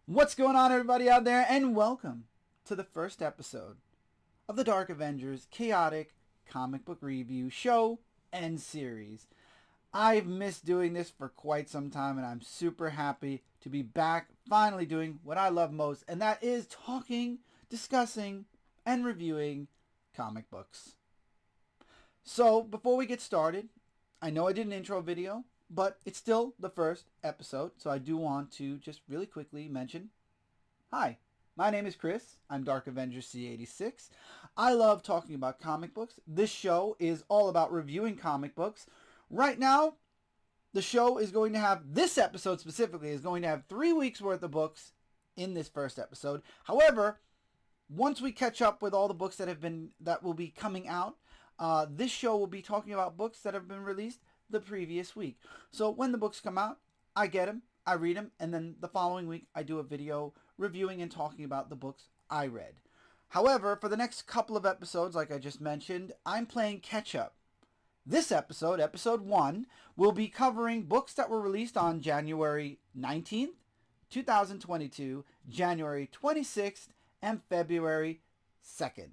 What's going on, everybody out there, and welcome to the first episode of the Dark Avengers Chaotic Comic Book Review Show and Series. I've missed doing this for quite some time, and I'm super happy to be back finally doing what I love most, and that is talking, discussing, and reviewing comic books. So, before we get started, I know I did an intro video, but it's still the first episode, so I do want to just really quickly mention, hi, my name is Chris. I'm Dark Avenger C86. I love talking about comic books. This show is all about reviewing comic books. Right now, the show is going to have, this episode specifically, is going to have 3 weeks worth of books in this first episode. However, once we catch up with all the books that will be coming out, this show will be talking about books that have been released the previous week. So when the books come out, I get them, I read them, and then the following week I do a video reviewing and talking about the books I read. However, for the next couple of episodes, like I just mentioned, I'm playing catch up. This episode, episode 1, will be covering books that were released on January 19th, 2022, January 26th, and February 2nd.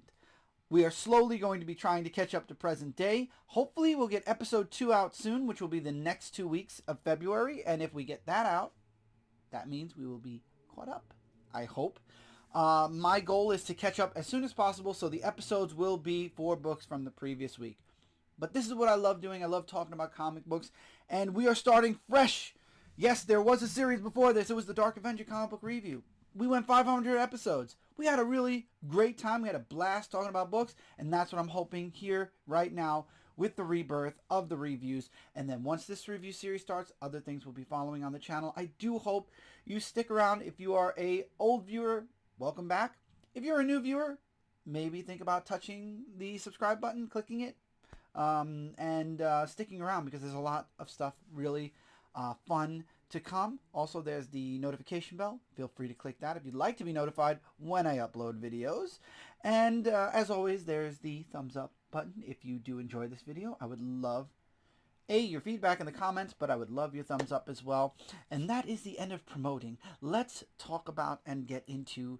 We are slowly going to be trying to catch up to present day. Hopefully we'll get episode 2 out soon, which will be the next 2 weeks of February. And if we get that out, that means we will be caught up, I hope. My goal is to catch up as soon as possible, so the episodes will be 4 books from the previous week. But this is what I love doing. I love talking about comic books. And we are starting fresh. Yes, there was a series before this. It was the Dark Avenger comic book review. We went 500 episodes. We had a really great time. We had a blast talking about books, and that's what I'm hoping here right now with the rebirth of the reviews. And then once this review series starts, other things will be following on the channel. I do hope you stick around. If you are a old viewer, welcome back. If you're a new viewer, maybe think about touching the subscribe button, clicking it, and sticking around, because there's a lot of stuff really fun to come. Also, there's the notification bell. Feel free to click that if you'd like to be notified when I upload videos. And as always, there's the thumbs up button. If you do enjoy this video, I would love your feedback in the comments, but I would love your thumbs up as well. And that is the end of promoting. Let's talk about and get into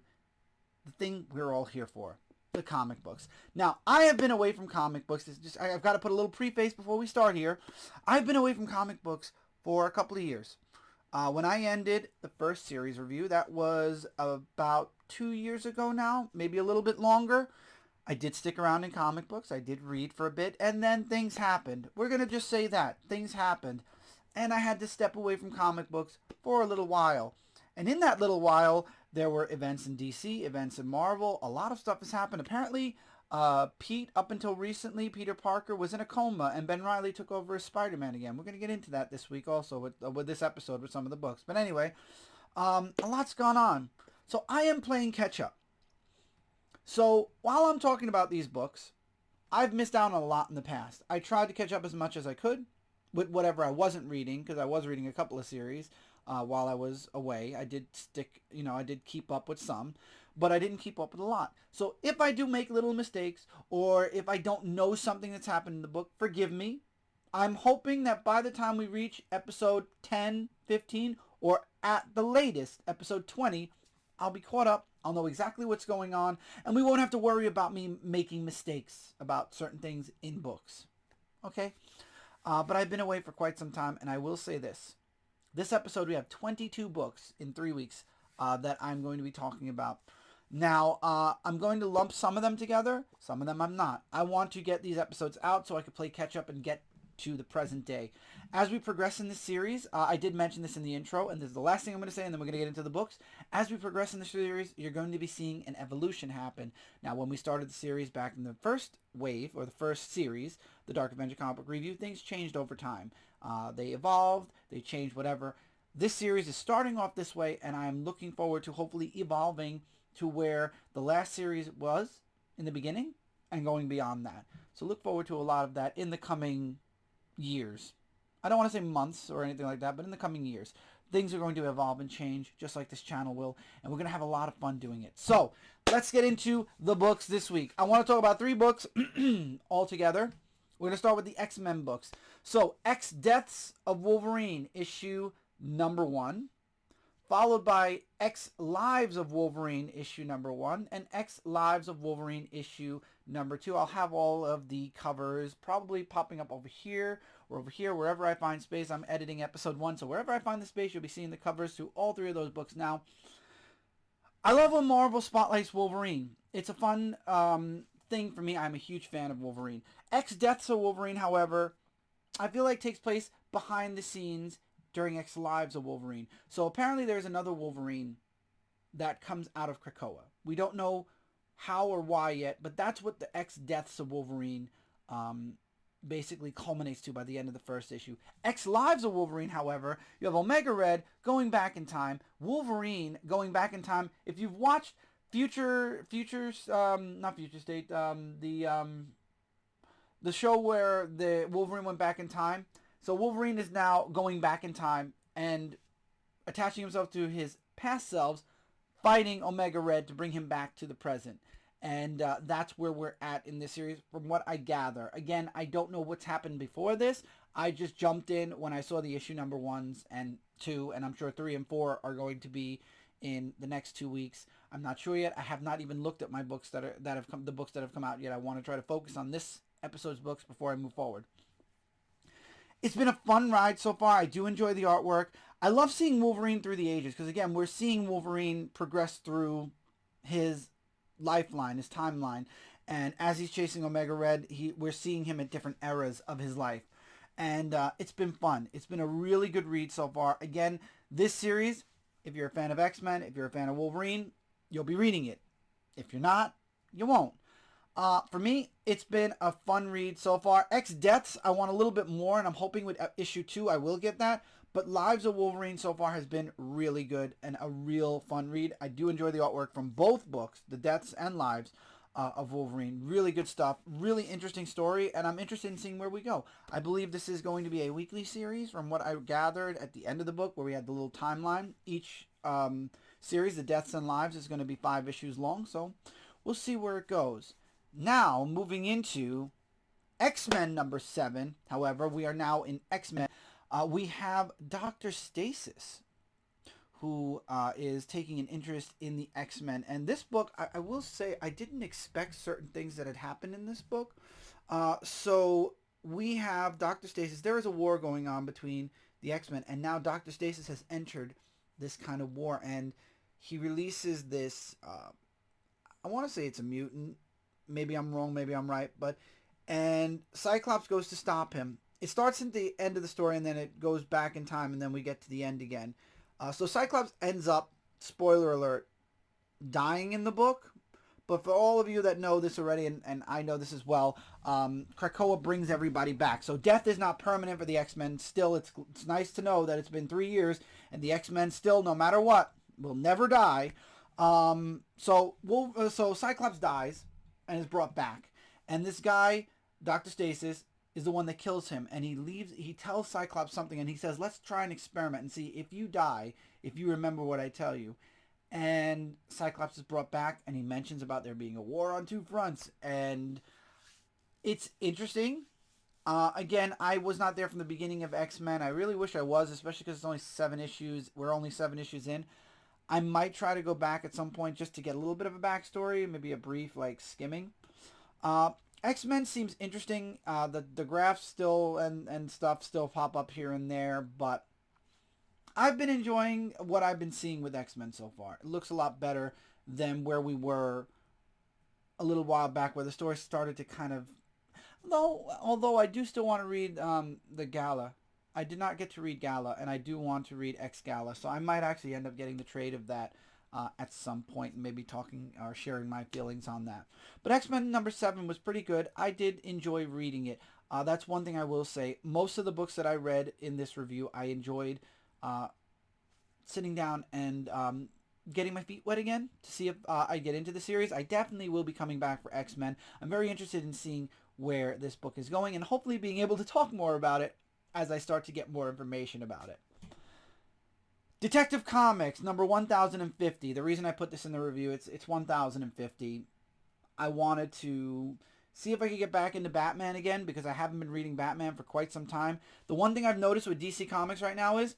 the thing we're all here for, the comic books. Now, I have been away from comic books. I've got to put a little preface before we start here. I've been away from comic books for a couple of years. When I ended the first series review, that was about 2 years ago now, maybe a little bit longer. I did stick around in comic books. I did read for a bit, and then things happened. We're going to just say that. Things happened. And I had to step away from comic books for a little while. And in that little while, there were events in DC, events in Marvel. A lot of stuff has happened. Apparently, Pete, up until recently, Peter Parker was in a coma, and Ben Reilly took over as Spider-Man again. We're going to get into that this week also with this episode with some of the books. But anyway, a lot's gone on. So I am playing catch-up. So while I'm talking about these books, I've missed out on a lot in the past. I tried to catch up as much as I could with whatever I wasn't reading, because I was reading a couple of series while I was away. I did I did keep up with some, but I didn't keep up with a lot. So if I do make little mistakes, or if I don't know something that's happened in the book, forgive me. I'm hoping that by the time we reach episode 10, 15, or at the latest, episode 20, I'll be caught up. I'll know exactly what's going on, and we won't have to worry about me making mistakes about certain things in books. Okay? But I've been away for quite some time, and I will say this. This episode, we have 22 books in 3 weeks that I'm going to be talking about. Now, I'm going to lump some of them together. Some of them I'm not. I want to get these episodes out so I can play catch up and get to the present day. As we progress in this series, I did mention this in the intro, and this is the last thing I'm going to say, and then we're going to get into the books. As we progress in the series, you're going to be seeing an evolution happen. Now, when we started the series back in the first wave, or the first series, the Dark Avenger comic book review, things changed over time. They evolved, they changed, whatever. This series is starting off this way, and I'm looking forward to hopefully evolving to where the last series was in the beginning and going beyond that. So look forward to a lot of that in the coming years. I don't want to say months or anything like that, but in the coming years. Things are going to evolve and change, just like this channel will, and we're going to have a lot of fun doing it. So, let's get into the books this week. I want to talk about 3 books all together. We're going to start with the X-Men books. So, Deaths of Wolverine, issue number 1. followed by X Lives of Wolverine issue number 1 and X Lives of Wolverine issue number 2. I'll have all of the covers probably popping up over here or over here, wherever I find space. I'm editing episode 1, so wherever I find the space, you'll be seeing the covers to all 3 of those books now. I love when Marvel spotlights Wolverine. It's a fun thing for me. I'm a huge fan of Wolverine. X Deaths of Wolverine, however, I feel like takes place behind the scenes during X Lives of Wolverine. So apparently there's another Wolverine that comes out of Krakoa. We don't know how or why yet, but that's what the X Deaths of Wolverine basically culminates to by the end of the first issue. X Lives of Wolverine, however, you have Omega Red going back in time, Wolverine going back in time. If you've watched not Future State, the show where the Wolverine went back in time. So Wolverine is now going back in time and attaching himself to his past selves, fighting Omega Red to bring him back to the present. And that's where we're at in this series from what I gather. Again, I don't know what's happened before this. I just jumped in when I saw the issue number 1s and 2, and I'm sure 3 and 4 are going to be in the next 2 weeks. I'm not sure yet. I have not even looked at my books that have come out yet. I want to try to focus on this episode's books before I move forward. It's been a fun ride so far. I do enjoy the artwork. I love seeing Wolverine through the ages because, again, we're seeing Wolverine progress through his lifeline, his timeline. And as he's chasing Omega Red, we're seeing him at different eras of his life. And it's been fun. It's been a really good read so far. Again, this series, if you're a fan of X-Men, if you're a fan of Wolverine, you'll be reading it. If you're not, you won't. For me, it's been a fun read so far. X Deaths, I want a little bit more, and I'm hoping with issue 2 I will get that. But Lives of Wolverine so far has been really good and a real fun read. I do enjoy the artwork from both books, the Deaths and Lives of Wolverine. Really good stuff. Really interesting story, and I'm interested in seeing where we go. I believe this is going to be a weekly series from what I gathered at the end of the book where we had the little timeline. Each series, the Deaths and Lives, is going to be 5 issues long, so we'll see where it goes. Now, moving into X-Men number 7, however, we are now in X-Men. We have Dr. Stasis, who is taking an interest in the X-Men. And this book, I will say, I didn't expect certain things that had happened in this book. So we have Dr. Stasis. There is a war going on between the X-Men, and now Dr. Stasis has entered this kind of war. And he releases this, I want to say it's a mutant. Maybe I'm wrong, maybe I'm right. And Cyclops goes to stop him. It starts at the end of the story, and then it goes back in time, and then we get to the end again. So Cyclops ends up, spoiler alert, dying in the book. But for all of you that know this already, and I know this as well, Krakoa brings everybody back. So death is not permanent for the X-Men. Still, it's nice to know that it's been 3 years, and the X-Men still, no matter what, will never die. So Cyclops dies and is brought back. And this guy, Dr. Stasis, is the one that kills him, and he tells Cyclops something, and he says, let's try an experiment and see if you die, if you remember what I tell you. And Cyclops is brought back, and he mentions about there being a war on 2 fronts, and it's interesting. Again, I was not there from the beginning of X-Men. I really wish I was, especially because it's only 7 issues. We're only 7 issues in. I might try to go back at some point just to get a little bit of a backstory, maybe a brief, skimming. X-Men seems interesting. The graphs still and stuff still pop up here and there, but I've been enjoying what I've been seeing with X-Men so far. It looks a lot better than where we were a little while back, where the story started to kind of... Although I do still want to read the Gala. I did not get to read Gala, and I do want to read X-Gala, so I might actually end up getting the trade of that at some point, and maybe talking or sharing my feelings on that. But X-Men number 7 was pretty good. I did enjoy reading it. That's one thing I will say. Most of the books that I read in this review, I enjoyed sitting down and getting my feet wet again to see if I get into the series. I definitely will be coming back for X-Men. I'm very interested in seeing where this book is going, and hopefully being able to talk more about it as I start to get more information about it. Detective Comics, number 1050. The reason I put this in the review, it's 1050. I wanted to see if I could get back into Batman again, because I haven't been reading Batman for quite some time. The one thing I've noticed with DC Comics right now is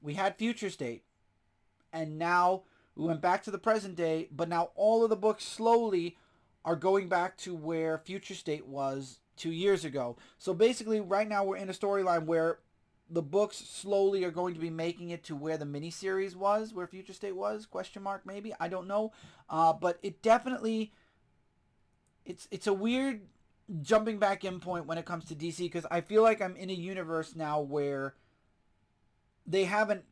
we had Future State, and now we went back to the present day, but now all of the books slowly are going back to where Future State was 2 years ago. So basically right now we're in a storyline where the books slowly are going to be making it to where the miniseries was, where Future State was, question mark maybe, I don't know. But it definitely, it's a weird jumping back in point when it comes to DC, because I feel like I'm in a universe now where they haven't,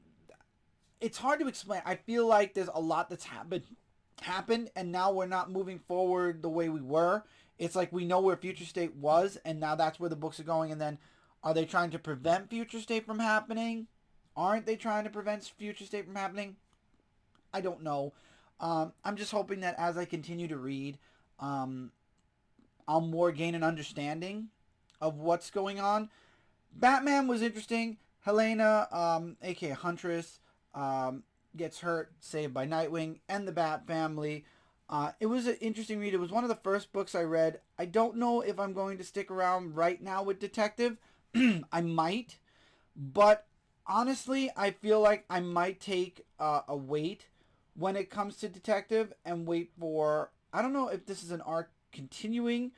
it's hard to explain. I feel like there's a lot that's happened, and now we're not moving forward the way we were. It's like we know where Future State was, and now that's where the books are going, and then are they trying to prevent Future State from happening? Aren't they trying to prevent Future State from happening? I don't know. I'm just hoping that as I continue to read, I'll more gain an understanding of what's going on. Batman was interesting. Helena, aka Huntress, gets hurt, saved by Nightwing and the Bat family. It was an interesting read. It was one of the first books I read. I don't know if I'm going to stick around right now with Detective. I might, but honestly, I feel like I might take a wait when it comes to Detective and wait for, I don't know if this is an arc continuing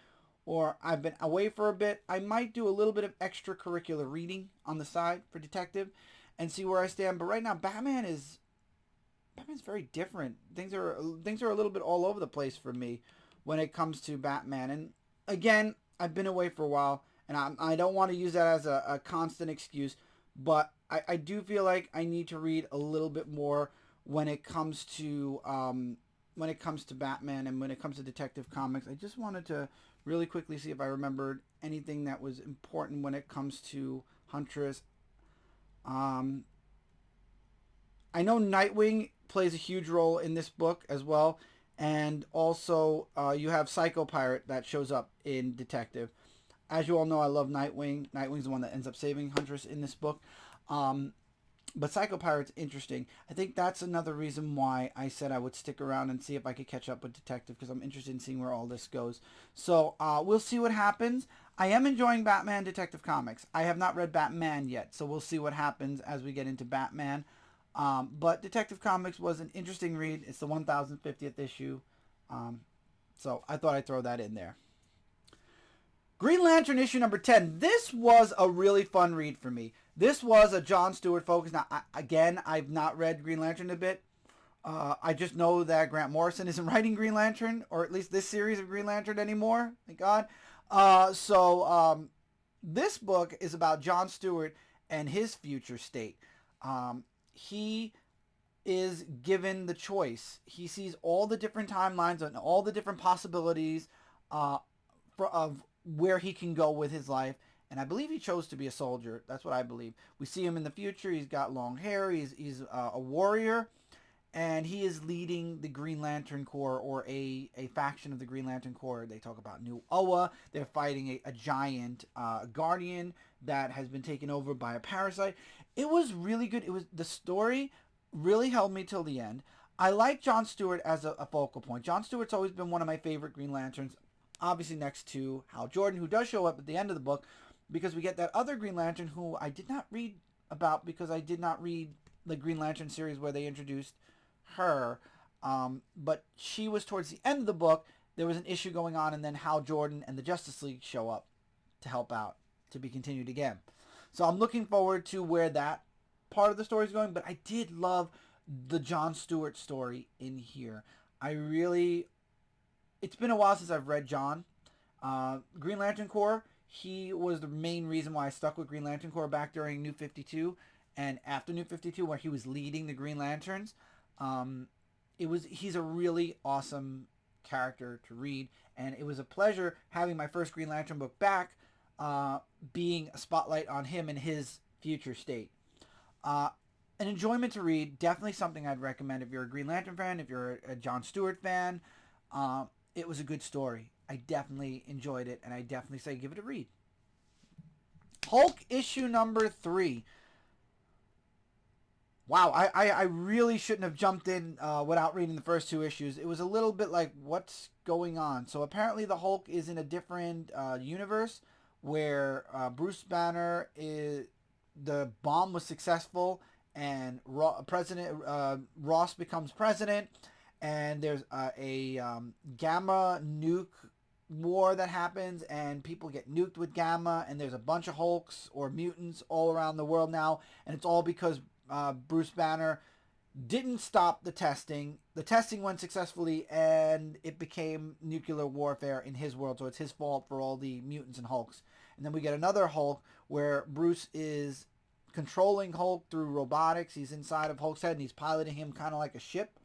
or I've been away for a bit. I might do a little bit of extracurricular reading on the side for Detective and see where I stand. But right now, Batman's very different. Things are a little bit all over the place for me when it comes to Batman. And again, I've been away for a while, and I don't want to use that as a constant excuse, but I do feel like I need to read a little bit more when it comes to Batman and when it comes to Detective Comics. I just wanted to really quickly see if I remembered anything that was important when it comes to Huntress. I know Nightwing plays a huge role in this book as well, and also you have Psycho Pirate that shows up in Detective. As you all know, I love Nightwing. Nightwing's the one that ends up saving Huntress in this book. But Psycho Pirate's interesting. I think that's another reason why I said I would stick around and see if I could catch up with Detective, because I'm interested in seeing where all this goes. So we'll see what happens. I am enjoying Batman Detective Comics. I have not read Batman yet, so we'll see what happens as we get into Batman. But Detective Comics was an interesting read. It's the 1050th issue. So I thought I'd throw that in there. Green Lantern issue number 10. This was a really fun read for me. This was a John Stewart focus. Now, again, I've not read Green Lantern a bit. I just know that Grant Morrison isn't writing Green Lantern, or at least this series of Green Lantern anymore. Thank God. This book is about John Stewart and his future state. He is given the choice. He sees all the different timelines and all the different possibilities of where he can go with his life. And I believe he chose to be a soldier. That's what I believe. We see him in the future. He's got long hair. He's a warrior. And he is leading the Green Lantern Corps, or a faction of the Green Lantern Corps. They talk about New Oa. They're fighting a giant guardian that has been taken over by a parasite. It was really good. The story really held me till the end. I like John Stewart as a focal point. John Stewart's always been one of my favorite Green Lanterns. Obviously next to Hal Jordan, who does show up at the end of the book, because we get that other Green Lantern who I did not read about because I did not read the Green Lantern series where they introduced her. But she was towards the end of the book. There was an issue going on, and then Hal Jordan and the Justice League show up to help out, to be continued again. So I'm looking forward to where that part of the story is going, but I did love the John Stewart story in here. It's been a while since I've read John. Green Lantern Corps, he was the main reason why I stuck with Green Lantern Corps back during New 52 and after New 52, where he was leading the Green Lanterns. He's a really awesome character to read, and it was a pleasure having my first Green Lantern book back, being a spotlight on him and his future state. An enjoyment to read, definitely something I'd recommend if you're a Green Lantern fan, if you're a John Stewart fan. It was a good story. I definitely enjoyed it, and I definitely say give it a read. Hulk issue number 3. Wow, I really shouldn't have jumped in without reading the first 2 issues. It was a little bit like, what's going on? So apparently the Hulk is in a different universe where Bruce Banner the bomb was successful and Ross becomes president, and there's a gamma nuke war that happens, and people get nuked with gamma, and there's a bunch of Hulks or mutants all around the world now, and it's all because Bruce Banner didn't stop the testing. The testing went successfully, and it became nuclear warfare in his world, so it's his fault for all the mutants and Hulks. And then we get another Hulk where Bruce is controlling Hulk through robotics. He's inside of Hulk's head, and he's piloting him kind of like a ship.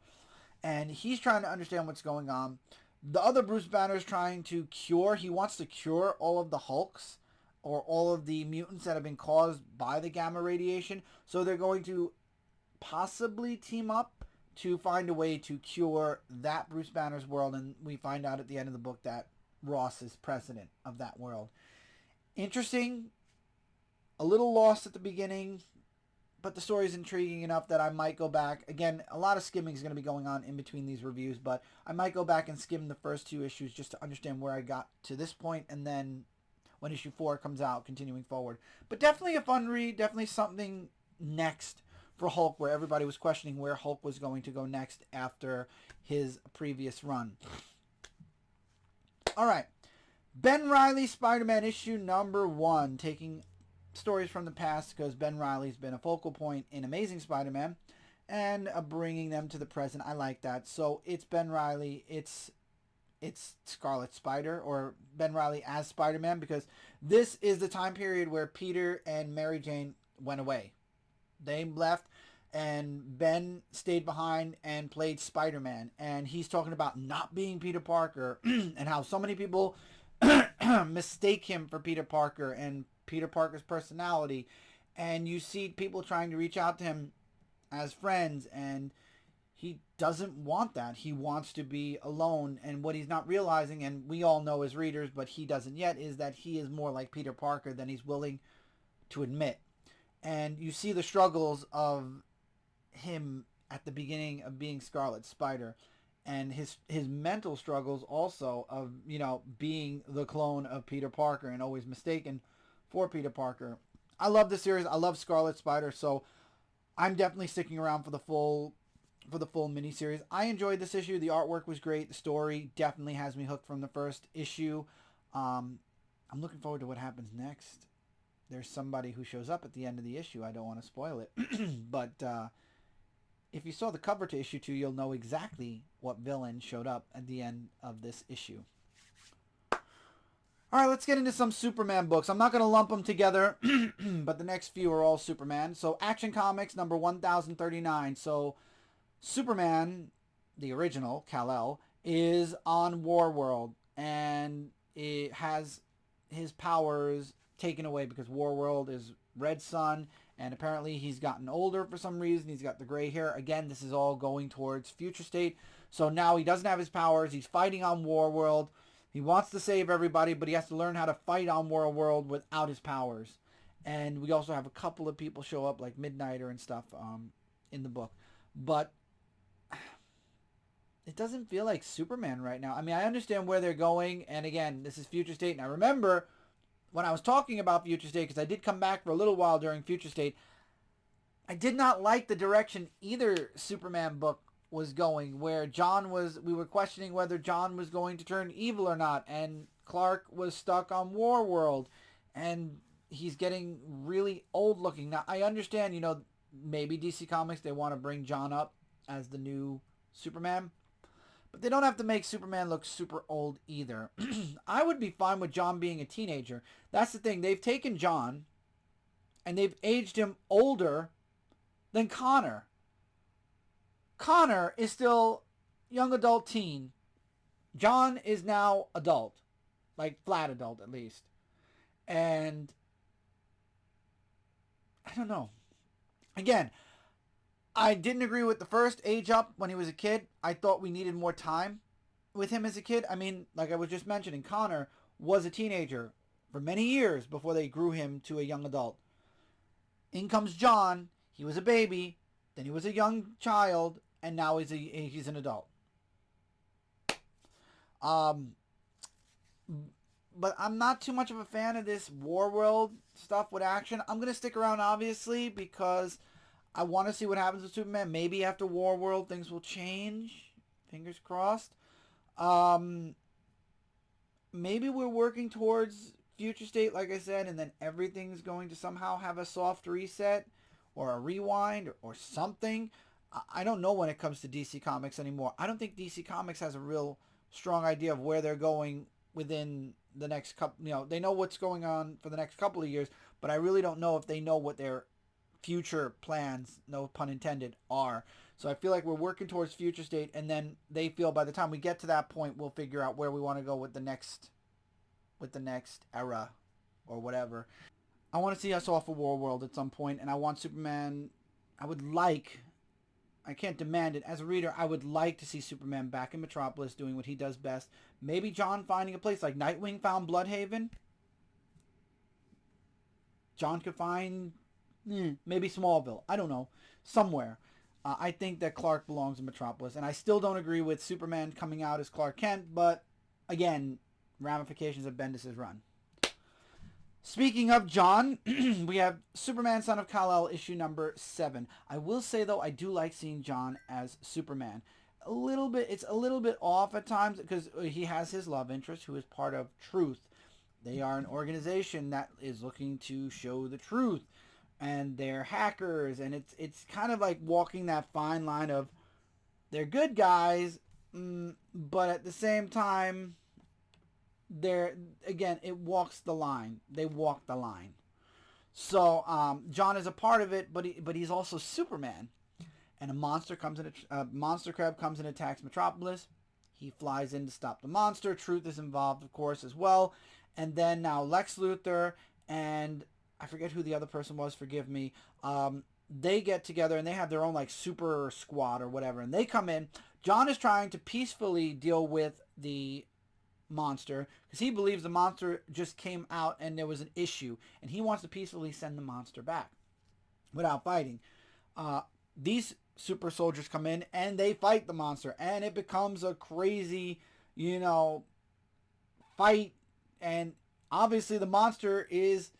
And he's trying to understand what's going on. The other Bruce Banner is trying to cure. He wants to cure all of the Hulks or all of the mutants that have been caused by the gamma radiation. So they're going to possibly team up to find a way to cure that Bruce Banner's world. And we find out at the end of the book that Ross is president of that world. Interesting. A little lost at the beginning, but the story is intriguing enough that I might go back. Again, a lot of skimming is going to be going on in between these reviews, but I might go back and skim the first 2 issues just to understand where I got to this point, and then when issue 4 comes out, continuing forward. But definitely a fun read, definitely something next for Hulk, where everybody was questioning where Hulk was going to go next after his previous run. All right. Ben Reily Spider-Man issue number 1, taking stories from the past, because Ben Riley's been a focal point in Amazing Spider-Man, and bringing them to the present. I like that. So it's Ben Reilly, it's Scarlet Spider, or Ben Reilly as Spider-Man, because this is the time period where Peter and Mary Jane went away. They left, and Ben stayed behind and played Spider-Man, and he's talking about not being Peter Parker and how so many people mistake him for Peter Parker and Peter Parker's personality, and you see people trying to reach out to him as friends, and he doesn't want that. He wants to be alone, and what he's not realizing, and we all know as readers, but he doesn't yet, is that he is more like Peter Parker than he's willing to admit. And you see the struggles of him at the beginning of being Scarlet Spider, and his mental struggles also of, you know, being the clone of Peter Parker and always mistaken for Peter Parker. I love this series. I love Scarlet Spider, so I'm definitely sticking around for the full miniseries. I enjoyed this issue. The artwork was great. The story definitely has me hooked from the first issue. I'm looking forward to what happens next. There's somebody who shows up at the end of the issue. I don't want to spoil it, but if you saw the cover to issue 2, you'll know exactly what villain showed up at the end of this issue. All right, let's get into some Superman books. I'm not going to lump them together, but the next few are all Superman. So Action Comics number 1039. So Superman, the original, Kal-El, is on Warworld, and it has his powers taken away because Warworld is Red Sun, and apparently he's gotten older for some reason. He's got the gray hair. Again, this is all going towards Future State. So now he doesn't have his powers. He's fighting on Warworld. He wants to save everybody, but he has to learn how to fight on Warworld without his powers. And we also have a couple of people show up, like Midnighter and stuff, in the book. But it doesn't feel like Superman right now. I mean, I understand where they're going, and again, this is Future State. And I remember when I was talking about Future State, because I did come back for a little while during Future State, I did not like the direction either Superman book was going, where we were questioning whether John was going to turn evil or not, and Clark was stuck on Warworld, and he's getting really old looking. Now, I understand, maybe DC Comics, they want to bring John up as the new Superman, but they don't have to make Superman look super old either. I would be fine with John being a teenager. That's the thing. They've taken John, and they've aged him older than Connor. Connor is still young adult teen. John is now adult. Like flat adult at least. And I don't know. Again, I didn't agree with the first age up when he was a kid. I thought we needed more time with him as a kid. I mean, like I was just mentioning, Connor was a teenager for many years before they grew him to a young adult. In comes John. He was a baby. Then he was a young child. And now he's an adult. But I'm not too much of a fan of this Warworld stuff with Action. I'm going to stick around, obviously, because I want to see what happens with Superman. Maybe after War World things will change. Fingers crossed. Um, Maybe we're working towards future state, like I said, and then everything's going to somehow have a soft reset or a rewind or something. I don't know when it comes to DC Comics anymore. I don't think DC Comics has a real strong idea of where they're going within the next couple. They know what's going on for the next couple of years, but I really don't know if they know what their future plans, no pun intended, are. So I feel like we're working towards future state, and then they feel by the time we get to that point, we'll figure out where we want to go with the next era or whatever. I want to see us off of War World at some point, and I want Superman. I can't demand it. As a reader, I would like to see Superman back in Metropolis doing what he does best. Maybe John finding a place like Nightwing found Bloodhaven. John could find maybe Smallville. I don't know. Somewhere. I think that Clark belongs in Metropolis. And I still don't agree with Superman coming out as Clark Kent. But, again, ramifications of Bendis' run. Speaking of John, we have Superman Son of Kal-El issue number 7. I will say, though, I do like seeing John as Superman. It's a little bit off at times because he has his love interest who is part of Truth. They are an organization that is looking to show the truth. And they're hackers. And it's kind of like walking that fine line of they're good guys, but at the same time, it walks the line. They walk the line. So John is a part of it, but he's also Superman. And a monster crab comes and attacks Metropolis. He flies in to stop the monster. Truth is involved, of course, as well. And then now Lex Luthor and I forget who the other person was. Forgive me. They get together and they have their own like super squad or whatever. And they come in. John is trying to peacefully deal with the monster because he believes the monster just came out and there was an issue. And he wants to peacefully send the monster back without fighting. These super soldiers come in and they fight the monster. And it becomes a crazy, fight. And obviously the monster is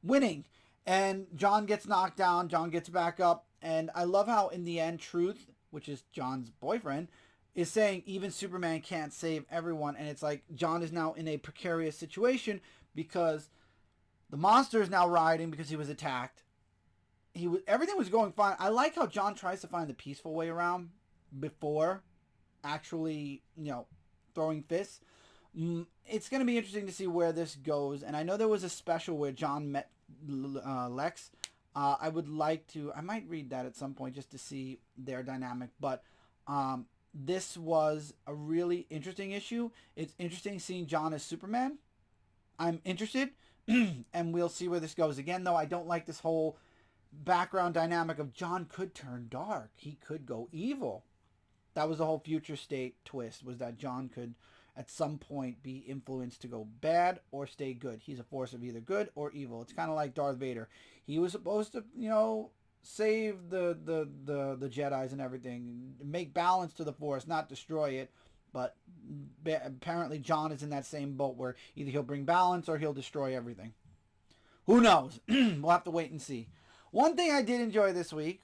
winning. And John gets knocked down. John gets back up. And I love how in the end Truth, which is John's boyfriend, is saying even Superman can't save everyone. And it's like John is now in a precarious situation because the monster is now riding because he was attacked. Everything was going fine. I like how John tries to find the peaceful way around before actually, throwing fists. It's going to be interesting to see where this goes. And I know there was a special where John met Lex. I might read that at some point just to see their dynamic. But this was a really interesting issue. It's interesting seeing John as Superman. I'm interested. And we'll see where this goes. Again, though, I don't like this whole background dynamic of John could turn dark. He could go evil. That was the whole future state twist, was that John could at some point be influenced to go bad or stay good. He's a force of either good or evil. It's kind of like Darth Vader. He was supposed to, save the Jedis and everything, make balance to the force, not destroy it. But apparently John is in that same boat where either he'll bring balance or he'll destroy everything. Who knows? We'll have to wait and see. One thing I did enjoy this week,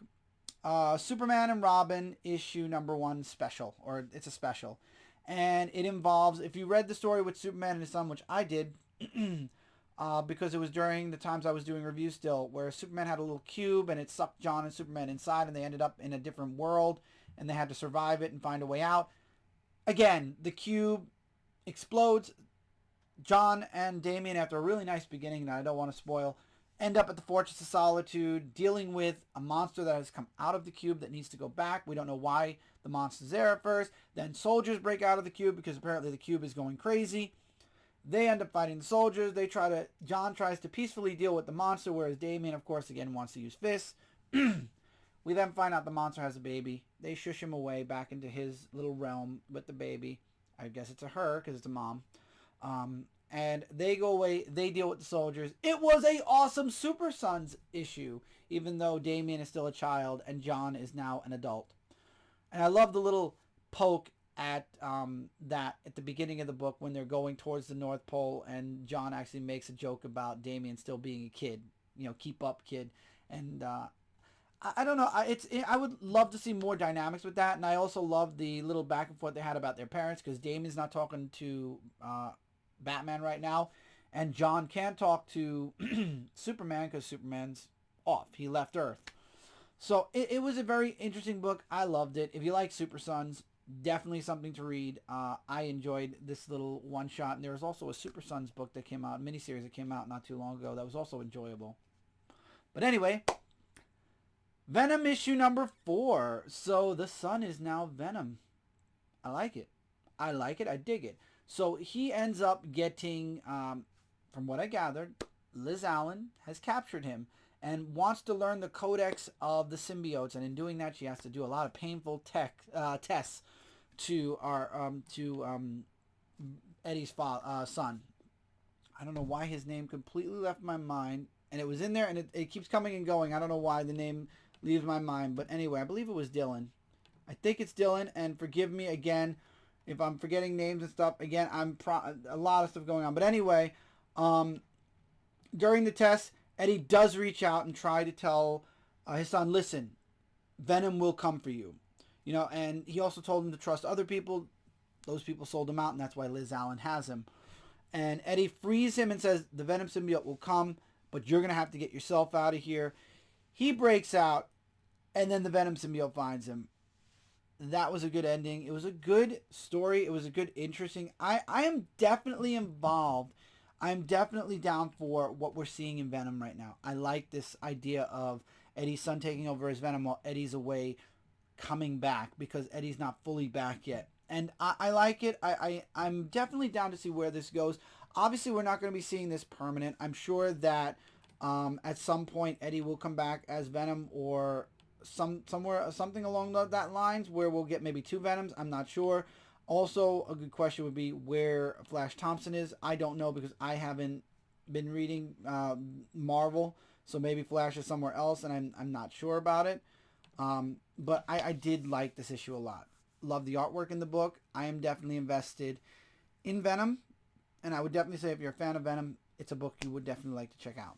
Superman and Robin issue number 1 special, or it's a special. And it involves, if you read the story with Superman and his son, which I did, because it was during the times I was doing reviews still, where Superman had a little cube and it sucked John and Superman inside and they ended up in a different world and they had to survive it and find a way out. Again, the cube explodes. John and Damian, after a really nice beginning that I don't want to spoil, end up at the Fortress of Solitude dealing with a monster that has come out of the cube that needs to go back. We don't know why the monster's there at first. Then soldiers break out of the cube because apparently the cube is going crazy. They end up fighting the soldiers. John tries to peacefully deal with the monster, whereas Damian, of course, again wants to use fists. We then find out the monster has a baby. They shush him away back into his little realm with the baby. I guess it's a her because it's a mom. And they go away. They deal with the soldiers. It was a awesome Super Sons issue, even though Damian is still a child and John is now an adult. And I love the little poke at that at the beginning of the book when they're going towards the North Pole and John actually makes a joke about Damian still being a kid. Keep up, kid. And I don't know. I would love to see more dynamics with that, and I also love the little back and forth they had about their parents, because Damien's not talking to Batman right now, and John can't talk to Superman because Superman's off. He left Earth. So it was a very interesting book. I loved it. If you like Super Sons, definitely something to read. I enjoyed this little one shot, and there was also a Super Sons book that came out, a miniseries that came out not too long ago that was also enjoyable. But anyway, Venom issue number 4. So the Sun is now Venom. I like it. I like it. I dig it. So he ends up getting, from what I gathered, Liz Allen has captured him and wants to learn the codex of the symbiotes. And in doing that, she has to do a lot of painful tests to Eddie's son. I don't know why his name completely left my mind. And it was in there, and it keeps coming and going. I don't know why the name leaves my mind. But anyway, I believe it was Dylan. I think it's Dylan, and forgive me again if I'm forgetting names and stuff. Again, a lot of stuff going on. But anyway, during the test, Eddie does reach out and try to tell his son, listen, Venom will come for you. You know, and he also told him to trust other people. Those people sold him out, and that's why Liz Allen has him. And Eddie frees him and says, the Venom symbiote will come, but you're going to have to get yourself out of here. He breaks out, and then the Venom symbiote finds him. That was a good ending. It was a good story. It was a good, interesting. I am definitely involved. I'm definitely down for what we're seeing in Venom right now. I like this idea of Eddie's son taking over as Venom while Eddie's away, coming back, because Eddie's not fully back yet. And I like it. I'm definitely down to see where this goes. Obviously, we're not going to be seeing this permanent. I'm sure that at some point Eddie will come back as Venom, or something along that lines, where we'll get maybe 2 Venoms. I'm not sure. Also, a good question would be where Flash Thompson is. I don't know, because I haven't been reading Marvel, so maybe Flash is somewhere else, and I'm not sure about it. But I did like this issue a lot. Love the artwork in the book. I am definitely invested in Venom, and I would definitely say if you're a fan of Venom, it's a book you would definitely like to check out.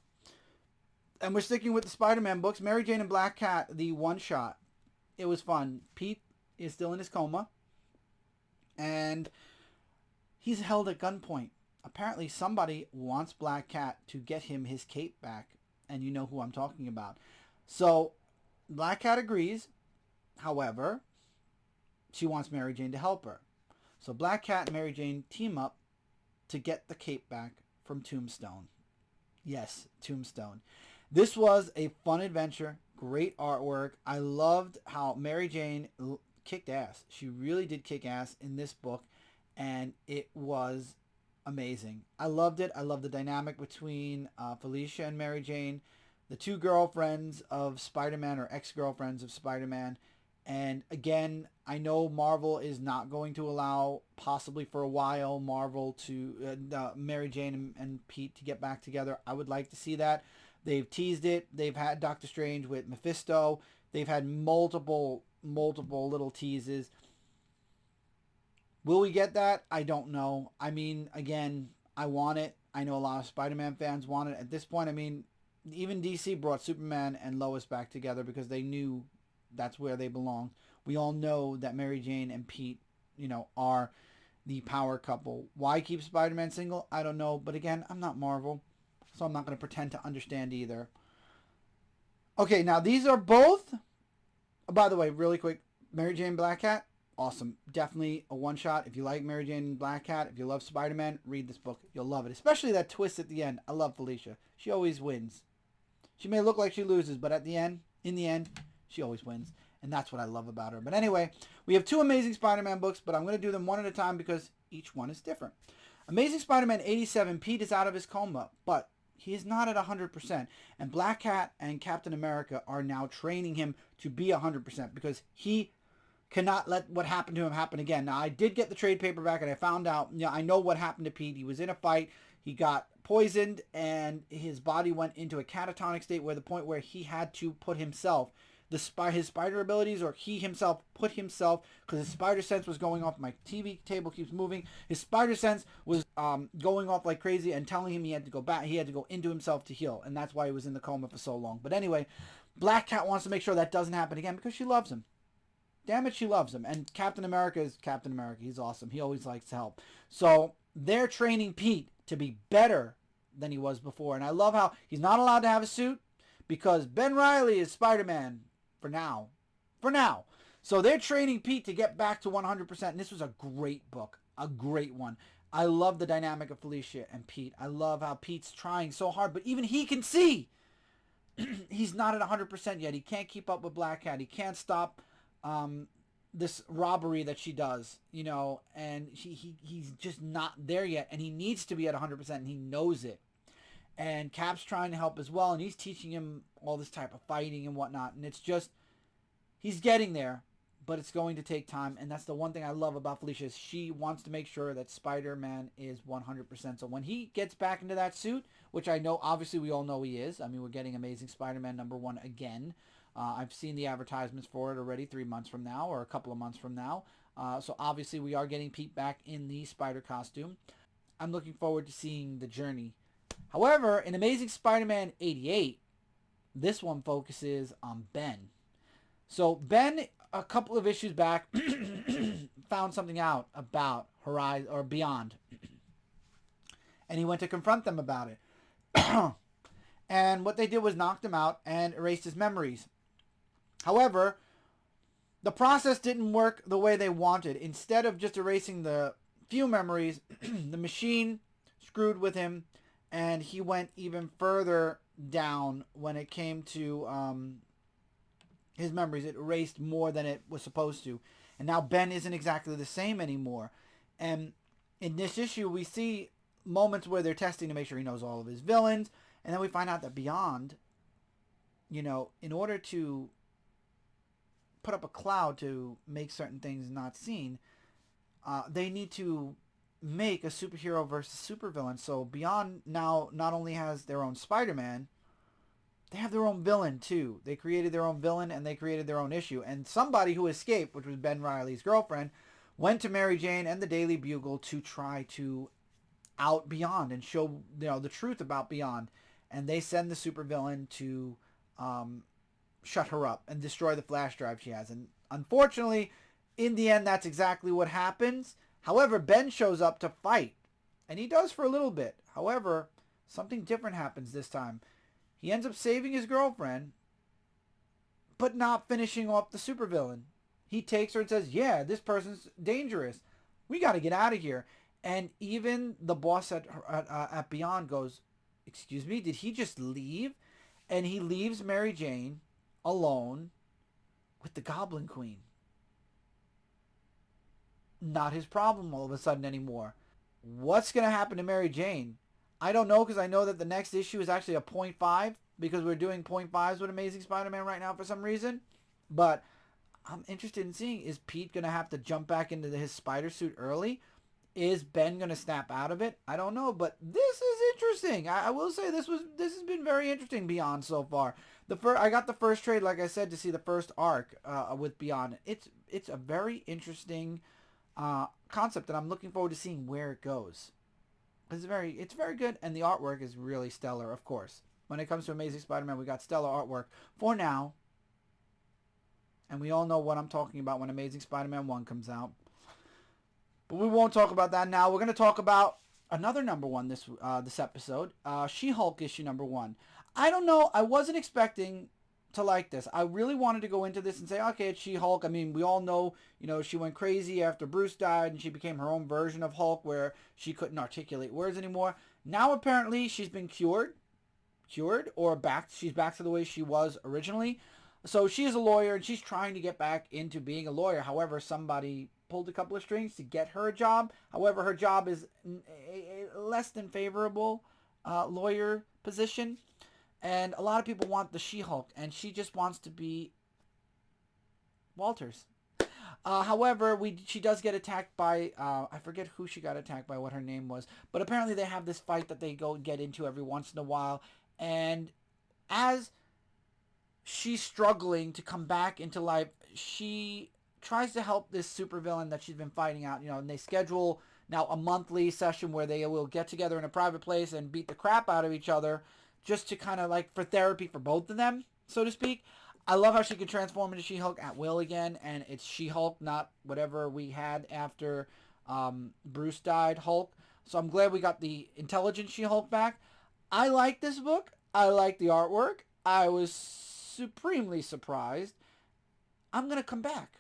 And we're sticking with the Spider-Man books. Mary Jane and Black Cat, the one-shot. It was fun. Pete is still in his coma, and he's held at gunpoint. Apparently somebody wants Black Cat to get him his cape back, and you know who I'm talking about. So Black Cat agrees. However, she wants Mary Jane to help her. So Black Cat and Mary Jane team up to get the cape back from Tombstone. Yes, Tombstone. This was a fun adventure. Great artwork. I loved how Mary Jane kicked ass. She really did kick ass in this book, and it was amazing. I loved it. I loved the dynamic between Felicia and Mary Jane, the 2 girlfriends of Spider-Man, or ex-girlfriends of Spider-Man. And again, I know Marvel is not going to allow, possibly for a while, Marvel to Mary Jane and Pete to get back together. I would like to see that. They've teased it. They've had Doctor Strange with Mephisto. They've had multiple little teases. Will we get that? I don't know. I mean, again, I want it. I know a lot of Spider-Man fans want it. At this point, I mean, even DC brought Superman and Lois back together because they knew that's where they belong. We all know that Mary Jane and Pete, you know, are the power couple. Why keep Spider-Man single? I don't know. But again, I'm not Marvel, so I'm not going to pretend to understand either. Okay, now these are both, by the way, really quick, Mary Jane Black Cat, awesome. Definitely a one-shot. If you like Mary Jane Black Cat, if you love Spider-Man, read this book. You'll love it. Especially that twist at the end. I love Felicia. She always wins. She may look like she loses, but in the end, she always wins. And that's what I love about her. But anyway, we have 2 Amazing Spider-Man books, but I'm going to do them one at a time because each one is different. Amazing Spider-Man 87, Pete is out of his coma, but he is not at 100%. And Black Cat and Captain America are now training him to be 100% because he cannot let what happened to him happen again. Now, I did get the trade paperback, and I found out, I know what happened to Pete. He was in a fight. He got poisoned, and his body went into a catatonic state where the point where he had to put himself, his spider abilities, or he himself put himself, because his spider sense was going off. My TV table keeps moving. His spider sense was going off like crazy and telling him he had to go back. He had to go into himself to heal, and that's why he was in the coma for so long. But anyway, Black Cat wants to make sure that doesn't happen again because she loves him. Damn it, she loves him. And Captain America is Captain America. He's awesome. He always likes to help. So they're training Pete to be better than he was before. And I love how he's not allowed to have a suit because Ben Reilly is Spider-Man for now. For now. So they're training Pete to get back to 100%. And this was a great book. A great one. I love the dynamic of Felicia and Pete. I love how Pete's trying so hard. But even he can see he's not at 100% yet. He can't keep up with Black Cat. He can't stop this robbery that she does, and he's just not there yet, and he needs to be at 100%, and he knows it. And Cap's trying to help as well, and he's teaching him all this type of fighting and whatnot, and it's just, he's getting there, but it's going to take time, and that's the one thing I love about Felicia is she wants to make sure that Spider-Man is 100%. So when he gets back into that suit, which I know, obviously we all know he is, I mean, we're getting Amazing Spider-Man #1 again. I've seen the advertisements for it already 3 months from now or a couple of months from now. So obviously we are getting Pete back in the spider costume. I'm looking forward to seeing the journey. However, in Amazing Spider-Man 88, this one focuses on Ben. So Ben, a couple of issues back, found something out about Horizon or Beyond. And he went to confront them about it. And what they did was knocked him out and erased his memories. However, the process didn't work the way they wanted. Instead of just erasing the few memories, the machine screwed with him, and he went even further down when it came to his memories. It erased more than it was supposed to. And now Ben isn't exactly the same anymore. And in this issue, we see moments where they're testing to make sure he knows all of his villains. And then we find out that Beyond, in order to put up a cloud to make certain things not seen, they need to make a superhero versus supervillain. So Beyond now not only has their own Spider-Man, they have their own villain too. They created their own villain and they created their own issue. And somebody who escaped, which was Ben Reilly's girlfriend, went to Mary Jane and the Daily Bugle to try to out Beyond and show the truth about Beyond. And they send the supervillain to shut her up and destroy the flash drive she has. And unfortunately, in the end, that's exactly what happens. However, Ben shows up to fight. And he does for a little bit. However, something different happens this time. He ends up saving his girlfriend, but not finishing off the supervillain. He takes her and says, yeah, this person's dangerous. We got to get out of here. And even the boss at Beyond goes, excuse me, did he just leave? And he leaves Mary Jane alone with the Goblin Queen. Not his problem all of a sudden anymore. What's going to happen to Mary Jane? I don't know, because I know that the next issue is actually a 0.5 because we're doing 0.5s with Amazing Spider-Man right now for some reason. But I'm interested in seeing, is Pete going to have to jump back into his spider suit early? Is Ben going to snap out of it? I don't know, but this is interesting. I will say this has been very interesting, Beyond, so far. I got the first trade, like I said, to see the first arc with Beyond. It's a very interesting concept, and I'm looking forward to seeing where it goes. It's very good, and the artwork is really stellar, of course. When it comes to Amazing Spider-Man, we got stellar artwork for now. And we all know what I'm talking about when Amazing Spider-Man 1 comes out. But we won't talk about that now. We're going to talk about another #1 this episode. She-Hulk issue #1. I don't know. I wasn't expecting to like this. I really wanted to go into this and say, okay, it's She-Hulk. I mean, we all know, she went crazy after Bruce died and she became her own version of Hulk where she couldn't articulate words anymore. Now, apparently, she's been cured or back. She's back to the way she was originally. So she is a lawyer and she's trying to get back into being a lawyer. However, somebody pulled a couple of strings to get her a job. However, her job is a less than favorable lawyer position. And a lot of people want the She-Hulk, and she just wants to be Walters. However, she does get attacked by, I forget who she got attacked by, what her name was. But apparently they have this fight that they go get into every once in a while. And as she's struggling to come back into life, she tries to help this supervillain that she's been fighting out, and they schedule now a monthly session where they will get together in a private place and beat the crap out of each other just to kind of for therapy for both of them. so to speak. I love how she can transform into She-Hulk at will again, and it's She-Hulk, not whatever we had after Bruce died Hulk. So I'm glad we got the intelligent She-Hulk back. I like this book. I like the artwork. I was supremely surprised. I'm going to come back.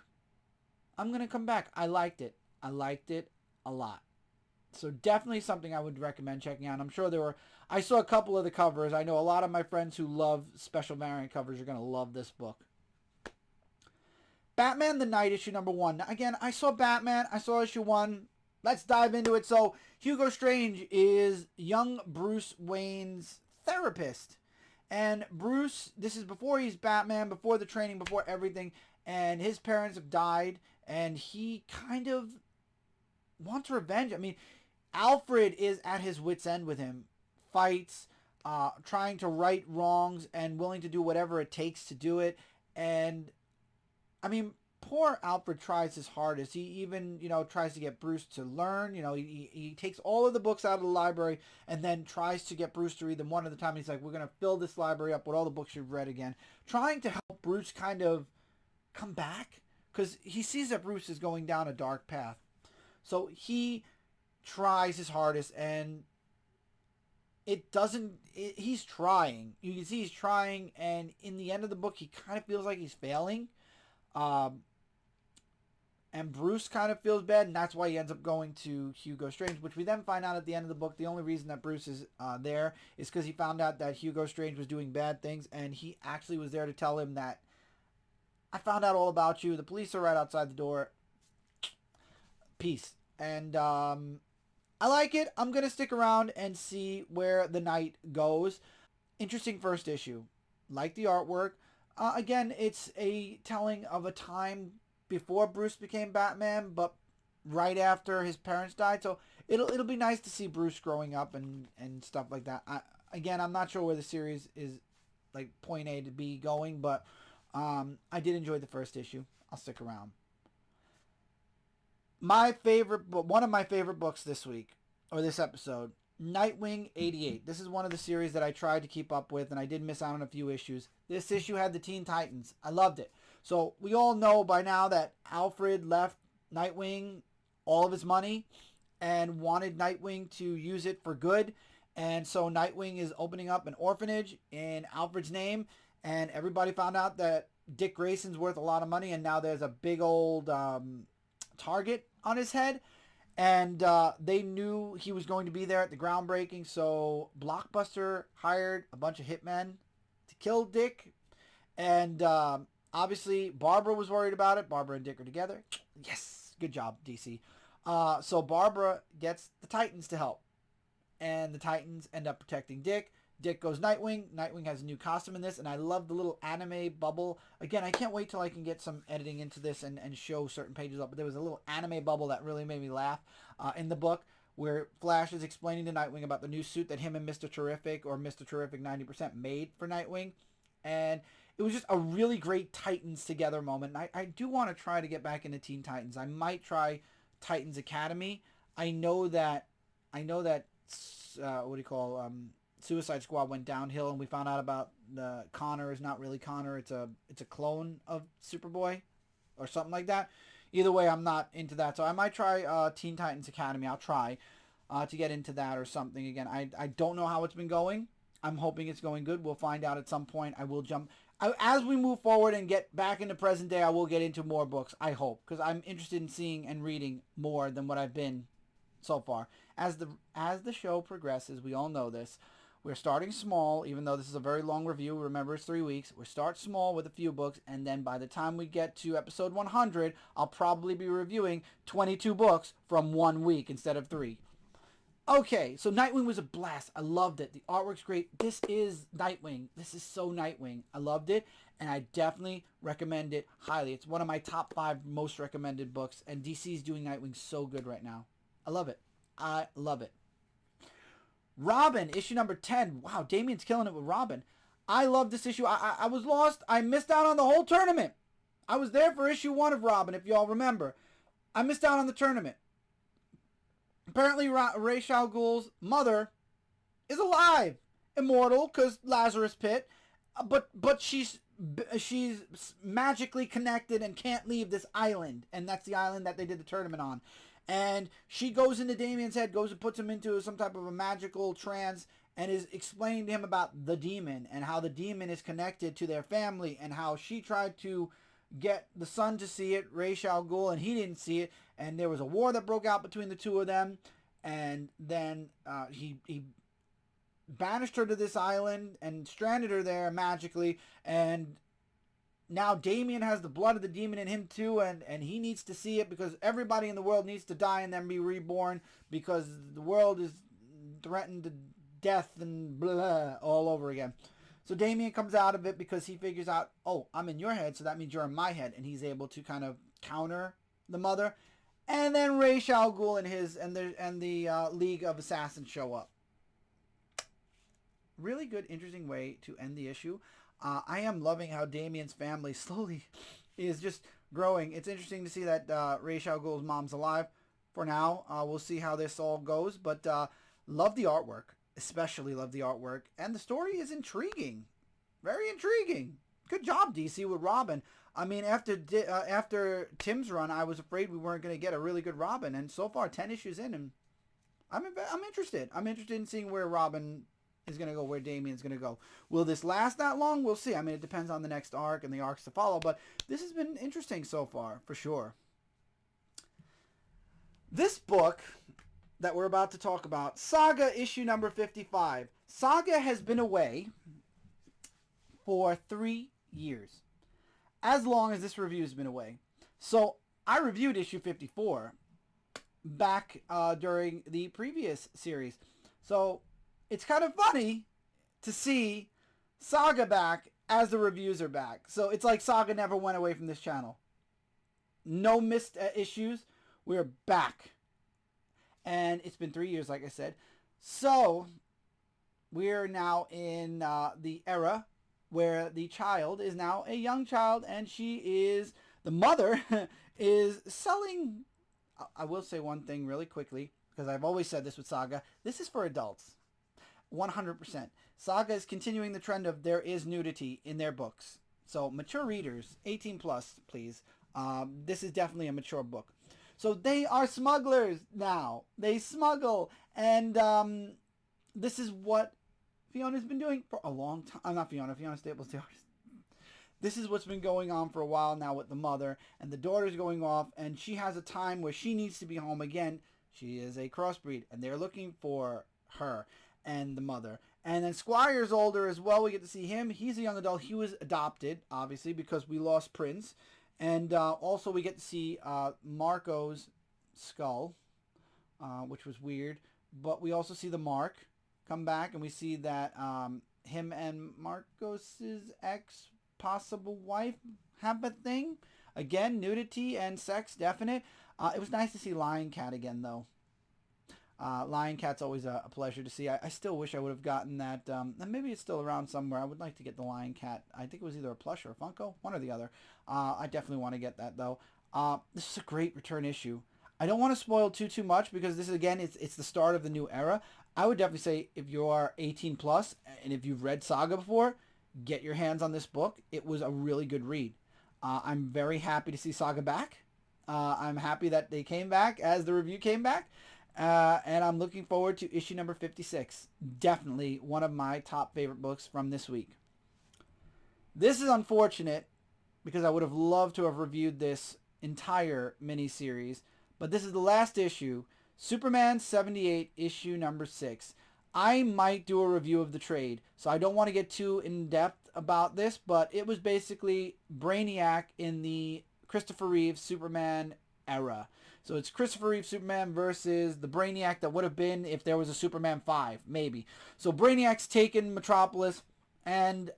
I'm going to come back. I liked it. I liked it a lot. So definitely something I would recommend checking out. I'm sure I saw a couple of the covers. I know a lot of my friends who love special variant covers are going to love this book. Batman the Knight, issue number 1. Now, again, I saw Batman. I saw issue 1. Let's dive into it. So Hugo Strange is young Bruce Wayne's therapist. And Bruce, this is before he's Batman, before the training, before everything. And his parents have died. And he kind of wants revenge. I mean, Alfred is at his wit's end with him. Fights, trying to right wrongs, and willing to do whatever it takes to do it. And, I mean, poor Alfred tries his hardest. He even, tries to get Bruce to learn. He takes all of the books out of the library and then tries to get Bruce to read them one at a time. He's like, we're going to fill this library up with all the books you've read again. Trying to help Bruce kind of come back, because he sees that Bruce is going down a dark path. So he tries his hardest, and he's trying. You can see he's trying, and in the end of the book, he kind of feels like he's failing. And Bruce kind of feels bad, and that's why he ends up going to Hugo Strange, which we then find out at the end of the book. The only reason that Bruce is there is because he found out that Hugo Strange was doing bad things, and he actually was there to tell him that, I found out all about you. The police are right outside the door. Peace. And I like it. I'm going to stick around and see where the Knight goes. Interesting first issue. Like the artwork. Again, it's a telling of a time before Bruce became Batman, but right after his parents died. So it'll be nice to see Bruce growing up and stuff like that. I'm not sure where the series is, like, point A to B going, but I did enjoy the first issue. I'll stick around. One of my favorite books this week, or this episode, Nightwing 88. This is one of the series that I tried to keep up with, and I did miss out on a few issues. This issue had the Teen Titans. I loved it. So we all know by now that Alfred left Nightwing all of his money and wanted Nightwing to use it for good. And so Nightwing is opening up an orphanage in Alfred's name, and everybody found out that Dick Grayson's worth a lot of money, and now there's a big old target on his head. And they knew he was going to be there at the groundbreaking, so Blockbuster hired a bunch of hitmen to kill Dick. And obviously Barbara was worried about it. Barbara and Dick are together. Yes, good job, DC. So Barbara gets the Titans to help, and the Titans end up protecting Dick. Dick goes Nightwing. Nightwing has a new costume in this, and I love the little anime bubble. Again, I can't wait till I can get some editing into this and show certain pages up. But there was a little anime bubble that really made me laugh in the book, where Flash is explaining to Nightwing about the new suit that him and Mr. Terrific, or Mr. Terrific 90%, made for Nightwing. And it was just a really great Titans together moment. And I do want to try to get back into Teen Titans. I might try Titans Academy. I know that Suicide Squad went downhill, and we found out about the Connor is not really Connor. It's a clone of Superboy or something like that. Either way, I'm not into that. So I might try Teen Titans Academy. I'll try to get into that or something. Again, I don't know how it's been going. I'm hoping it's going good. We'll find out at some point. I will jump. As we move forward and get back into present day, I will get into more books, I hope, because I'm interested in seeing and reading more than what I've been so far. As the show progresses, we all know this. We're starting small, even though this is a very long review. Remember, it's 3 weeks. We start small with a few books, and then by the time we get to episode 100, I'll probably be reviewing 22 books from 1 week instead of 3. Okay, so Nightwing was a blast. I loved it. The artwork's great. This is Nightwing. This is so Nightwing. I loved it, and I definitely recommend it highly. It's one of my top 5 most recommended books, and DC's doing Nightwing so good right now. I love it. I love it. Robin, issue number 10. Wow, Damien's killing it with Robin. I love this issue. I was lost. I missed out on the whole tournament. I was there for issue 1 of Robin, if y'all remember. I missed out on the tournament. Apparently, Ra's al Ghul's mother is alive. Immortal, because Lazarus Pit. but she's magically connected and can't leave this island, and that's the island that they did the tournament on. And she goes into Damien's head, goes and puts him into some type of a magical trance, and is explaining to him about the demon and how the demon is connected to their family, and how she tried to get the son to see it, Ra's al Ghul, and he didn't see it, and there was a war that broke out between the two of them, and then he banished her to this island and stranded her there magically, and now Damien has the blood of the demon in him too, and he needs to see it because everybody in the world needs to die and then be reborn because the world is threatened to death and blah all over again. So Damien comes out of it because he figures out, oh, I'm in your head, so that means you're in my head, and he's able to kind of counter the mother. And then Ra's al Ghul and the League of Assassins show up. Really good, interesting way to end the issue. I am loving how Damien's family slowly is just growing. It's interesting to see that Ra's al Ghul's mom's alive for now. We'll see how this all goes, but love the artwork. Especially love the artwork. And the story is intriguing. Very intriguing. Good job, DC, with Robin. I mean, after Tim's run, I was afraid we weren't going to get a really good Robin. And so far, 10 issues in, and I'm interested. I'm interested in seeing where Robin is going to go, where Damien's going to go. Will this last that long? We'll see. I mean, it depends on the next arc and the arcs to follow. But this has been interesting so far, for sure. This book that we're about to talk about, Saga issue number 55. Saga has been away for 3 years. As long as this review has been away. So I reviewed issue 54 back during the previous series. So it's kind of funny to see Saga back as the reviews are back. So it's like Saga never went away from this channel. No missed issues. We're back. And it's been 3 years, like I said. So we're now in the era where the child is now a young child, and the mother is selling. I will say one thing really quickly, because I've always said this with Saga. This is for adults. 100%. Saga is continuing the trend of there is nudity in their books. So mature readers, 18 plus, please. This is definitely a mature book. So they are smugglers now. They smuggle. And this is what Fiona's been doing for a long time. I'm not Fiona. Fiona Staples, the artist. This is what's been going on for a while now with the mother. And the daughter's going off. And she has a time where she needs to be home again. She is a crossbreed. And they're looking for her and the mother. And then Squire's older as well. We get to see him. He's a young adult. He was adopted, obviously, because we lost Prince. And also we get to see Marco's skull, which was weird. But we also see the Mark come back, and we see that him and Marcos' ex-possible wife have a thing. Again, nudity and sex, definite. It was nice to see Lion Cat again, though. Lion Cat's always a pleasure to see. I still wish I would have gotten that. Maybe it's still around somewhere. I would like to get the Lion Cat. I think it was either a plush or a Funko, one or the other. I definitely want to get that, though. This is a great return issue. I don't want to spoil too much because this, again, it's the start of the new era. I would definitely say if you are 18 plus and if you've read Saga before, get your hands on this book. It was a really good read. I'm very happy to see Saga back. I'm happy that they came back as the review came back. And I'm looking forward to issue number 56. Definitely one of my top favorite books from this week. This is unfortunate because I would have loved to have reviewed this entire miniseries. But this is the last issue. Superman 78, issue number 6. I might do a review of the trade, so I don't want to get too in-depth about this, but it was basically Brainiac in the Christopher Reeve Superman era. So it's Christopher Reeve Superman versus the Brainiac that would have been if there was a Superman 5, maybe. So Brainiac's taken Metropolis and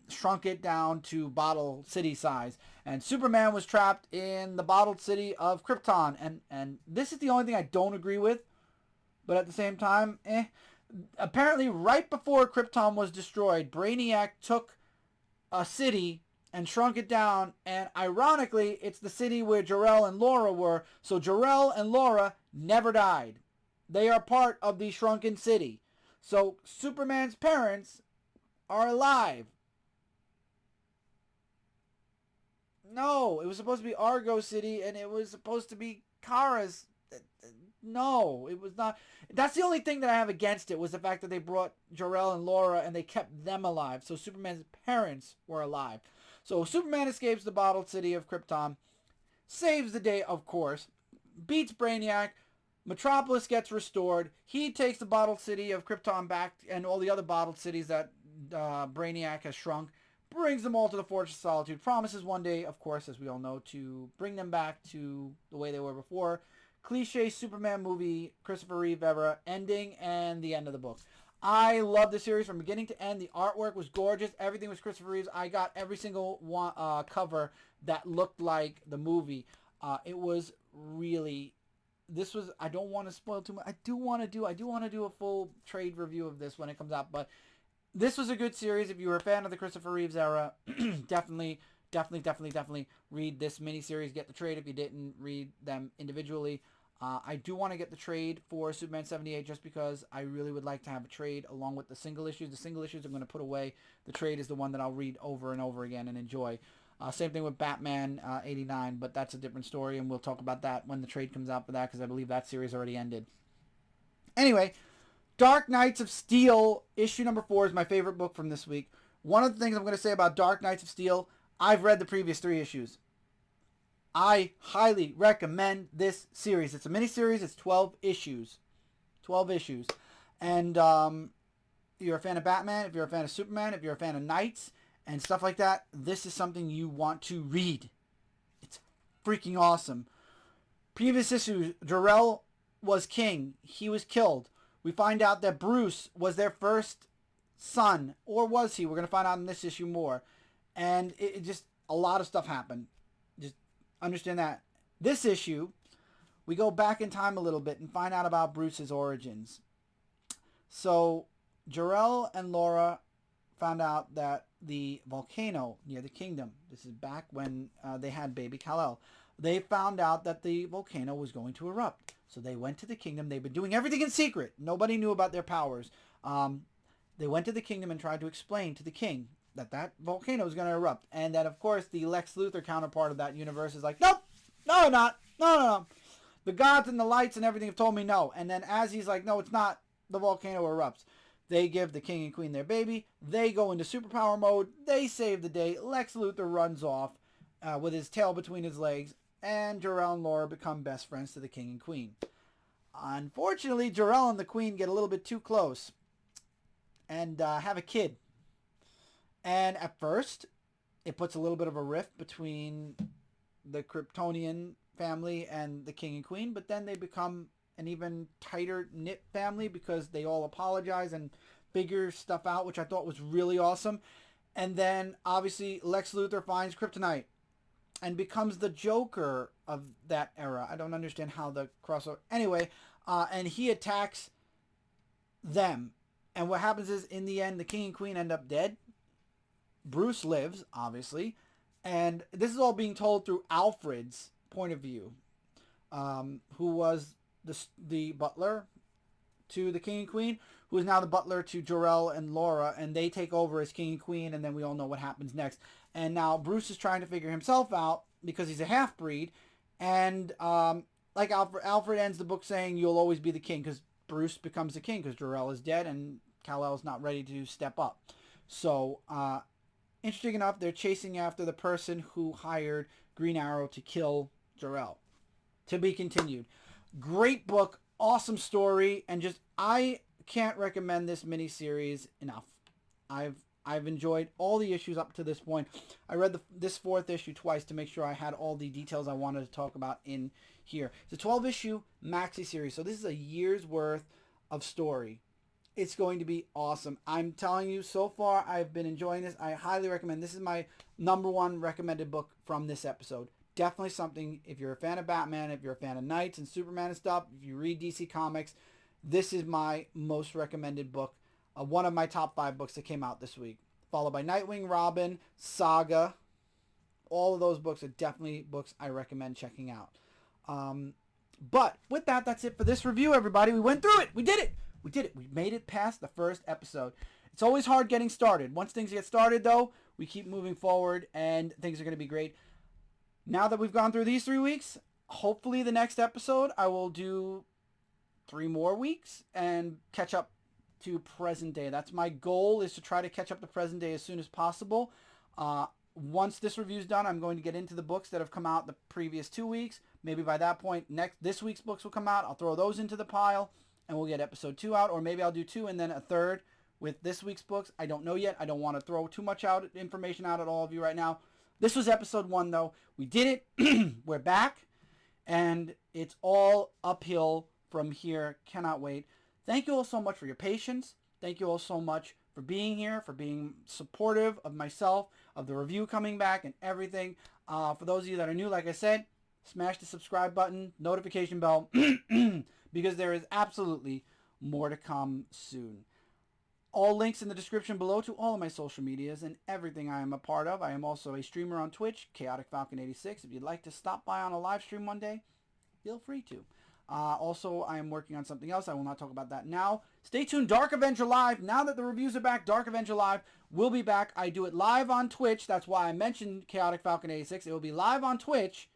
shrunk it down to bottle city size. And Superman was trapped in the bottled city of Krypton. And this is the only thing I don't agree with. But at the same time, apparently right before Krypton was destroyed, Brainiac took a city and shrunk it down, and ironically, it's the city where Jor-El and Laura were, so Jor-El and Laura never died. They are part of the shrunken city. So Superman's parents are alive. No, it was supposed to be Argo City, and it was supposed to be Kara's. No, it was not. That's the only thing that I have against it, was the fact that they brought Jor-El and Laura and they kept them alive. So Superman's parents were alive. So Superman escapes the bottled city of Krypton, saves the day, of course, beats Brainiac. Metropolis gets restored. He takes the bottled city of Krypton back, and all the other bottled cities that Brainiac has shrunk, brings them all to the Fortress of Solitude. Promises one day, of course, as we all know, to bring them back to the way they were before. Cliche Superman movie, Christopher Reeve era, ending, and the end of the book. I love the series from beginning to end. The artwork was gorgeous. Everything was Christopher Reeves. I got every single one, cover that looked like the movie. It was really... This was... I don't want to spoil too much. I do want to do a full trade review of this when it comes out, but this was a good series. If you were a fan of the Christopher Reeves era, definitely read this miniseries. Get the trade if you didn't read them individually. I do want to get the trade for Superman 78 just because I really would like to have a trade along with the single issues. The single issues I'm going to put away. The trade is the one that I'll read over and over again and enjoy. Same thing with Batman 89, but that's a different story, and we'll talk about that when the trade comes out for that, because I believe that series already ended. Anyway, Dark Knights of Steel, issue number 4 is my favorite book from this week. One of the things I'm going to say about Dark Knights of Steel, I've read the previous 3 issues. I highly recommend this series. It's a mini-series. It's 12 issues. 12 issues. And if you're a fan of Batman, if you're a fan of Superman, if you're a fan of Knights and stuff like that, this is something you want to read. It's freaking awesome. Previous issues, Jor-El was king. He was killed. We find out that Bruce was their first son. Or was he? We're going to find out in this issue more. And it just, a lot of stuff happened. Just understand that. This issue, we go back in time a little bit and find out about Bruce's origins. So, Jor-El and Laura found out that the volcano near the kingdom, this is back when they had baby Kal-El, they found out that the volcano was going to erupt. So they went to the kingdom. They've been doing everything in secret. Nobody knew about their powers. They went to the kingdom and tried to explain to the king that volcano is going to erupt. And that, of course, the Lex Luthor counterpart of that universe is like, nope, no, not. No. The gods and the lights and everything have told me no. And then as he's like, no, it's not, the volcano erupts. They give the king and queen their baby. They go into superpower mode. They save the day. Lex Luthor runs off with his tail between his legs. And Jor-El and Laura become best friends to the king and queen. Unfortunately, Jor-El and the queen get a little bit too close and have a kid. And at first, it puts a little bit of a rift between the Kryptonian family and the king and queen, but then they become an even tighter knit family because they all apologize and figure stuff out, which I thought was really awesome. And then, obviously, Lex Luthor finds kryptonite and becomes the Joker of that era. I don't understand how the crossover... Anyway, and he attacks them. And what happens is, in the end, the king and queen end up dead. Bruce lives, obviously. And this is all being told through Alfred's point of view, who was the butler to the king and queen, who is now the butler to Jor-El and Laura, and they take over as king and queen, and then we all know what happens next. And now Bruce is trying to figure himself out because he's a half-breed, and like Alfred ends the book saying, you'll always be the king, because Bruce becomes the king, because Jor-El is dead, and Kal-El is not ready to step up. So, interesting enough, they're chasing after the person who hired Green Arrow to kill Jor-El. To be continued. Great book, awesome story, and just, I can't recommend this miniseries enough. I've enjoyed all the issues up to this point. I read this 4th issue twice to make sure I had all the details I wanted to talk about in here. It's a 12-issue maxi series, so this is a year's worth of story. It's going to be awesome. I'm telling you, so far, I've been enjoying this. I highly recommend. This is my #1 recommended book from this episode. Definitely something, if you're a fan of Batman, if you're a fan of Knights and Superman and stuff, if you read DC Comics, this is my most recommended book. One of my top 5 books that came out this week. Followed by Nightwing, Robin, Saga. All of those books are definitely books I recommend checking out. But with that, that's it for this review, everybody. We went through it. We did it. We made it past the first episode. It's always hard getting started. Once things get started, though, we keep moving forward, and things are going to be great. Now that we've gone through these 3 weeks, hopefully the next episode I will do 3 more weeks and catch up to present day. That's my goal, is to try to catch up to present day as soon as possible. Once this review is done, I'm going to get into the books that have come out the previous 2 weeks. Maybe by that point, this week's books will come out. I'll throw those into the pile, and we'll get episode 2 out. Or maybe I'll do 2 and then a third with this week's books. I don't know yet. I don't want to throw too much information out at all of you right now. This was episode 1, though. We did it. We're back, and it's all uphill from here. Cannot wait. Thank you all so much for your patience. Thank you all so much for being here, for being supportive of myself, of the review coming back and everything. For those of you that are new, like I said, smash the subscribe button, notification bell, because there is absolutely more to come soon. All links in the description below to all of my social medias and everything I am a part of. I am also a streamer on Twitch, Chaotic Falcon 86. If you'd like to stop by on a live stream one day, feel free to. Also, I am working on something else. I will not talk about that now. Stay tuned. Dark Avenger Live. Now that the reviews are back, Dark Avenger Live will be back. I do it live on Twitch. That's why I mentioned Chaotic Falcon 86. It will be live on Twitch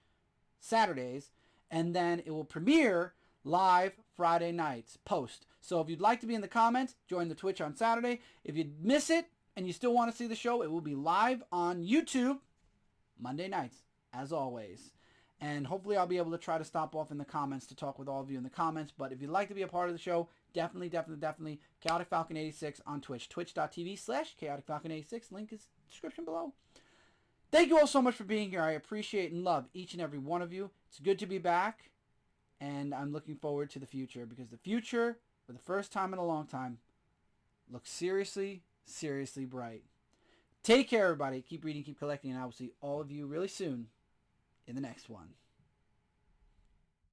Saturdays, and then it will premiere live Friday nights post. So if you'd like to be in the comments, join the Twitch on Saturday. If you miss it and you still want to see the show, it will be live on YouTube Monday nights, as always. And hopefully I'll be able to try to stop off in the comments to talk with all of you in the comments. But if you'd like to be a part of the show, definitely Chaotic Falcon 86 on Twitch. Twitch.tv/Chaotic Falcon 86. Link is in the description below. Thank you all so much for being here. I appreciate and love each and every one of you. It's good to be back. And I'm looking forward to the future, because the future, for the first time in a long time, looks seriously, seriously bright. Take care, everybody. Keep reading, keep collecting, and I will see all of you really soon in the next one.